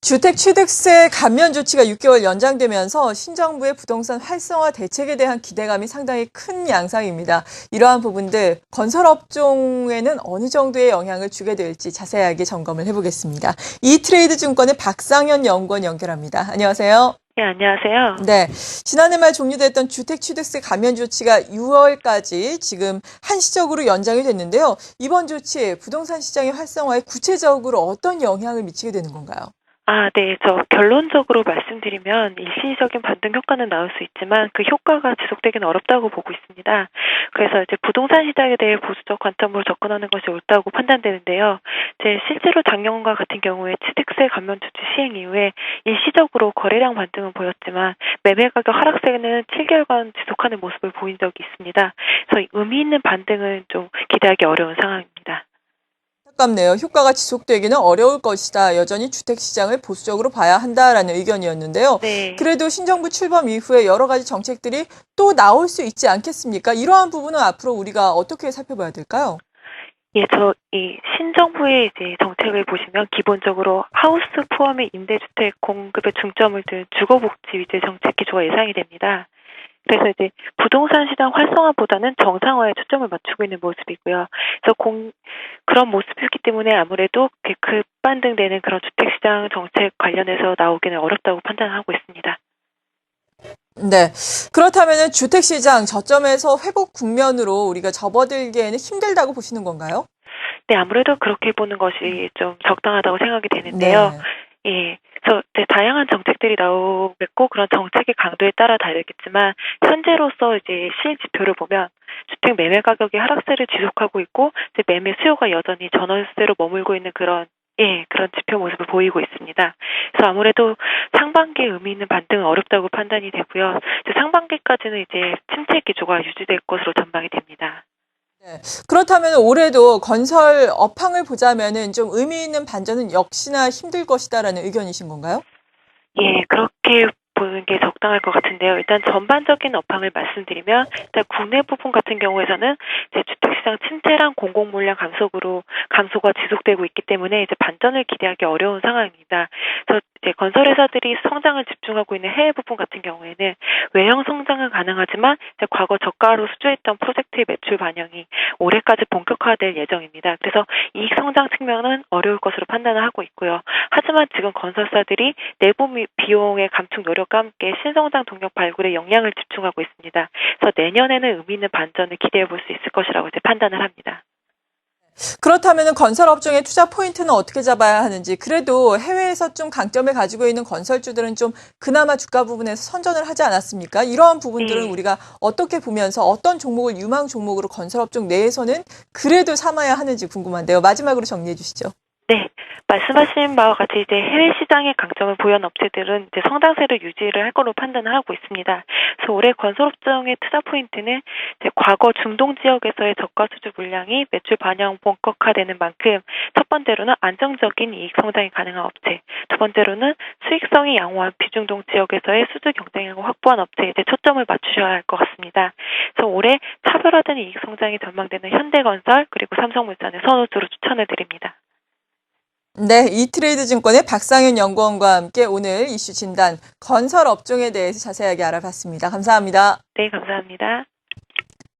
주택취득세 감면 조치가 6개월 연장되면서 신정부의 부동산 활성화 대책에 대한 기대감이 상당히 큰 양상입니다. 이러한 부분들 건설업종에는 어느 정도의 영향을 주게 될지 자세하게 점검을 해보겠습니다. 이트레이드 증권의 박상현 연구원 연결합니다. 안녕하세요. 네, 안녕하세요. 네, 지난해 말 종료됐던 주택취득세 감면 조치가 6월까지 지금 한시적으로 연장이 됐는데요. 이번 조치 부동산 시장의 활성화에 구체적으로 어떤 영향을 미치게 되는 건가요? 네. 결론적으로 말씀드리면 일시적인 반등 효과는 나올 수 있지만 그 효과가 지속되기는 어렵다고 보고 있습니다. 그래서 이제 부동산 시장에 대해 보수적 관점으로 접근하는 것이 옳다고 판단되는데요. 실제로 작년과 같은 경우에 취득세 감면 조치 시행 이후에 일시적으로 거래량 반등은 보였지만 매매 가격 하락세는 7개월간 지속하는 모습을 보인 적이 있습니다. 그래서 의미 있는 반등은 좀 기대하기 어려운 상황입니다. 안타깝네요. 효과가 지속되기는 어려울 것이다. 여전히 주택시장을 보수적으로 봐야 한다라는 의견이었는데요. 네. 그래도 신정부 출범 이후에 여러 가지 정책들이 또 나올 수 있지 않겠습니까? 이러한 부분은 앞으로 우리가 어떻게 살펴봐야 될까요? 이 신정부의 이제 정책을 보시면 기본적으로 하우스 포함의 임대주택 공급에 중점을 둔 주거복지 위주 정책 기조가 예상이 됩니다. 그래서 이제 부동산 시장 활성화보다는 정상화에 초점을 맞추고 있는 모습이고요. 그래서 그런 모습이기 때문에 아무래도 급반등되는 그런 주택시장 정책 관련해서 나오기는 어렵다고 판단하고 있습니다. 네. 그렇다면 주택시장 저점에서 회복 국면으로 우리가 접어들기에는 힘들다고 보시는 건가요? 네, 아무래도 그렇게 보는 것이 좀 적당하다고 생각이 되는데요. 네. 예. 그래서 다양한 정책들이 나오겠고 그런 정책의 강도에 따라 다르겠지만 현재로서 이제 시행 지표를 보면 주택 매매 가격이 하락세를 지속하고 있고 이제 매매 수요가 여전히 전월세로 머물고 있는 그런 지표 모습을 보이고 있습니다. 그래서 아무래도 상반기에 의미 있는 반등은 어렵다고 판단이 되고요. 이제 상반기까지는 이제 침체 기조가 유지될 것으로 전망이 됩니다. 네. 그렇다면 올해도 건설 업황을 보자면은 좀 의미 있는 반전은 역시나 힘들 것이다라는 의견이신 건가요? 예, 그렇게 보는 게 적당할 것 같은데요. 일단 전반적인 업황을 말씀드리면 일단 국내 부분 같은 경우에서는 이제 주택시장 침체랑 공공 물량 감소가 지속되고 있기 때문에 이제 반전을 기대하기 어려운 상황입니다. 그래서 이제 건설회사들이 성장을 집중하고 있는 해외 부분 같은 경우에는 외형 성장은 가능하지만 이제 과거 저가로 수주했던 프로젝트의 매출 반영이 올해까지 본격화될 예정입니다. 그래서 이익 성장 측면은 어려울 것으로 판단을 하고 있고요. 하지만 지금 건설사들이 내부 비용의 감축 노력과 함께 신성장 동력 발굴에 역량을 집중하고 있습니다. 그래서 내년에는 의미 있는 반전을 기대해 볼 수 있을 것이라고 이제 판단을 합니다. 그렇다면 건설업종의 투자 포인트는 어떻게 잡아야 하는지, 그래도 해외에서 좀 강점을 가지고 있는 건설주들은 좀 그나마 주가 부분에서 선전을 하지 않았습니까? 이러한 부분들은 우리가 어떻게 보면서 어떤 종목을 유망 종목으로 건설업종 내에서는 그래도 삼아야 하는지 궁금한데요. 마지막으로 정리해 주시죠. 네, 말씀하신 바와 같이 이제 해외 시장의 강점을 보유한 업체들은 이제 성장세를 유지를 할 거로 판단을 하고 있습니다. 그래서 올해 건설업종의 투자 포인트는 이제 과거 중동 지역에서의 저가 수주 물량이 매출 반영 본격화되는 만큼 첫 번째로는 안정적인 이익 성장이 가능한 업체, 두 번째로는 수익성이 양호한 비중동 지역에서의 수주 경쟁력을 확보한 업체에 이제 초점을 맞추셔야 할 것 같습니다. 그래서 올해 차별화된 이익 성장이 전망되는 현대건설 그리고 삼성물산을 선호주로 추천을 드립니다. 네, 이트레이드 증권의 박상현 연구원과 함께 오늘 이슈 진단 건설 업종에 대해서 자세하게 알아봤습니다. 감사합니다. 네, 감사합니다.